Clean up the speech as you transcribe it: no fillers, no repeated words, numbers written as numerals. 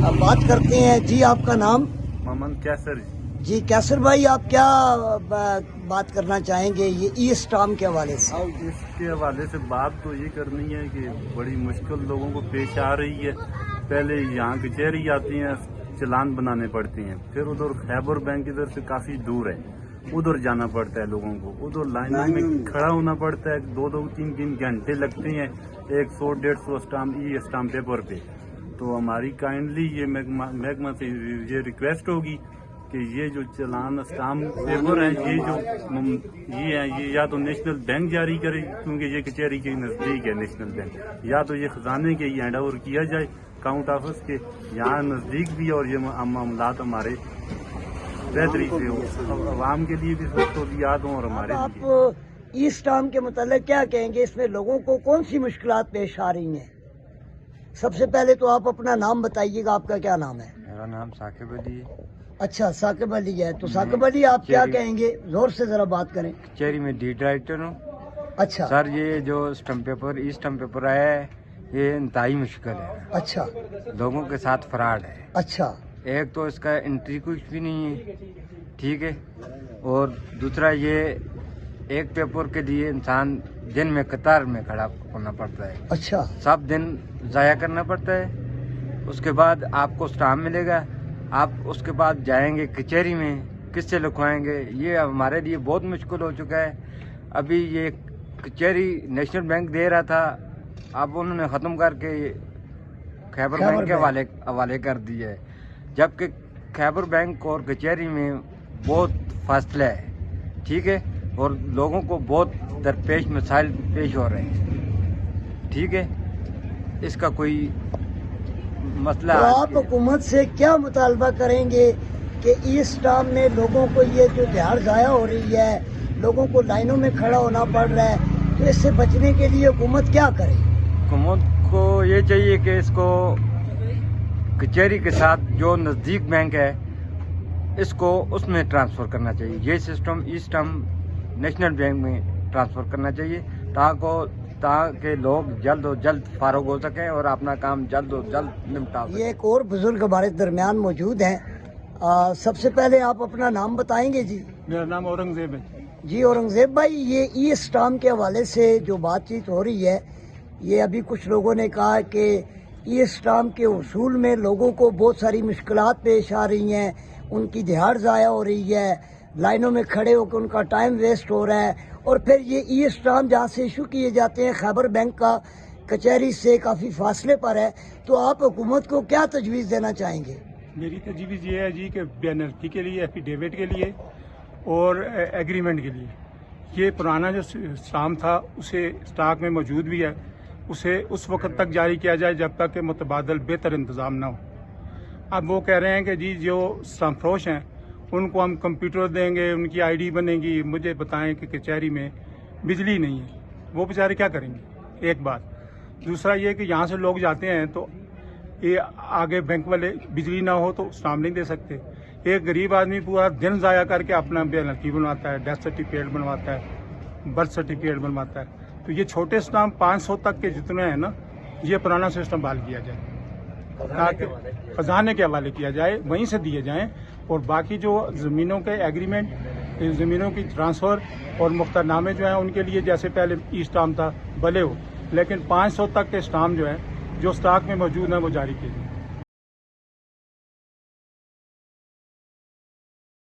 अब बात करते हैं जी, आपका नाम? मोहम्मद कैसर जी कैसर भाई, आप क्या बात करना चाहेंगे ये ई स्टाम्प के हवाले से? इसके हवाले से बात तो ये करनी है कि बड़ी मुश्किल लोगों को पेश आ रही है। पहले यहाँ कचहरी आती हैं, चालान बनाने पड़ते हैं, फिर उधर खैबर बैंक इधर से काफ़ी दूर है, उधर जाना पड़ता है लोगों को, उधर लाइनों में खड़ा होना पड़ता है, 2-3 घंटे लगते हैं 100-150 स्टाम्प ई स्टाम्प पेपर पे। तो हमारी काइंडली ये महकमा से ये रिक्वेस्ट होगी कि ये जो चालान स्टाम्प पेपर है, ये या तो नेशनल बैंक जारी करे, क्योंकि ये कचहरी के नज़दीक है नेशनल बैंक, या तो ये खजाने के हैंड ओवर किया जाए काउंट ऑफिस के, यहाँ नज़दीक भी, और ये मामलात हमारे बेहतरी से हो, आवाम के लिए भी सहूलियात हों और हमारे लिए। आप ई स्टाम्प के मतलब क्या कहेंगे, इसमें लोगों को कौन सी मुश्किलात पेश आ रही हैं? सबसे पहले तो आप अपना नाम बताइएगा, आपका क्या नाम है? मेरा नाम साकिब अली है। अच्छा, साकिब अली है। तो साकिब अली, आप क्या कहेंगे, जोर से जरा बात करें। कचहरी में डी डायरेक्टर हूँ। अच्छा सर, ये जो स्टम्प पेपर ई स्टम्प पेपर आया है, ये इंतहाई मुश्किल है। अच्छा लोगों के साथ फ्रॉड है। अच्छा, एक तो इसका एंट्री कुछ भी नहीं है, ठीक है, और दूसरा ये एक पेपर के लिए इंसान दिन में कतार में खड़ा होना पड़ता है। अच्छा, सब दिन ज़ाया करना पड़ता है। उसके बाद आपको स्टाम्प मिलेगा, आप उसके बाद जाएंगे कचहरी में, किससे लिखवाएंगे? ये हमारे लिए बहुत मुश्किल हो चुका है। अभी ये कचहरी नेशनल बैंक दे रहा था, अब उन्होंने ख़त्म करके खैबर बैंक के हवाले कर दिया है, जबकि खैबर बैंक और कचहरी में बहुत फासला है, ठीक है, और लोगों को बहुत दरपेश मसाइल पेश हो रहे हैं, ठीक है। इसका कोई मसला तो आप हुकूमत से क्या मुतालबा करेंगे कि ई स्टाम्प में लोगों को ये जो दिहाड़ ज़ाया हो रही है, लोगों को लाइनों में खड़ा होना पड़ रहा है, तो इससे बचने के लिए हुकूमत क्या करे? हुकूमत को ये चाहिए कि इसको कचहरी के साथ जो नज़दीक बैंक है, इसको उसमें ट्रांसफ़र करना चाहिए। ये system e stamp national bank में ट्रांसफ़र करना चाहिए, ताकि लोग जल्द और जल्द फारुग हो सकें और अपना काम जल्द और जल्द निपटा सकें। ये एक और बुजुर्ग हमारे दरमियान मौजूद हैं। सबसे पहले आप अपना नाम बताएंगे जी? मेरा नाम औरंगजेब है जी औरंगजेब भाई, ये ई स्टाम्प के हवाले से जो बातचीत हो रही है, ये अभी कुछ लोगों ने कहा कि ई स्टाम्प के उसूल में लोगों को बहुत सारी मुश्किलात पेश आ रही हैं, उनकी दिहाड़ ज़ाया हो रही है, लाइनों में खड़े होकर उनका टाइम वेस्ट हो रहा है, और फिर ये ई स्टाम्प जहाँ से इशू किए जाते हैं खैबर बैंक का कचहरी से काफ़ी फासले पर है, तो आप हुकूमत को क्या तजवीज़ देना चाहेंगे? मेरी तजवीज़ ये है जी कि पेनल्टी के लिए, एफिडेविट के लिए और एग्रीमेंट के लिए, ये पुराना जो स्टाम्प था उसे स्टॉक में मौजूद भी है, उसे उस वक्त तक जारी किया जाए जब तक कि मुतबादल बेहतर इंतज़ाम ना हो। अब वो कह रहे हैं कि जी जो स्टाम्प फरोश हैं उनको हम कंप्यूटर देंगे, उनकी आईडी बनेगी। मुझे बताएं कि कचहरी में बिजली नहीं है, वो बेचारे क्या करेंगे? एक बात। दूसरा ये कि यहाँ से लोग जाते हैं तो ये आगे बैंक वाले बिजली ना हो तो स्टाम्प नहीं दे सकते। एक गरीब आदमी पूरा दिन ज़ाया करके अपना पेनल्टी बनवाता है, डेथ सर्टिफिकेट बनवाता है, बर्थ सर्टिफिकेट बनवाता है। तो ये छोटे स्टाम्प 500 तक के जितने हैं ना, ये पुराना सिस्टम बहाल किया जाए, ताकि खजाने के हवाले किया जाए, वहीं से दिए जाएं, और बाकी जो ज़मीनों के एग्रीमेंट, ज़मीनों की ट्रांसफ़र और मुख्तरनामे जो हैं उनके लिए जैसे पहले ई स्टाम्प था भले हो, लेकिन 500 तक के स्टाम्प जो है जो स्टॉक में मौजूद हैं वो जारी किए।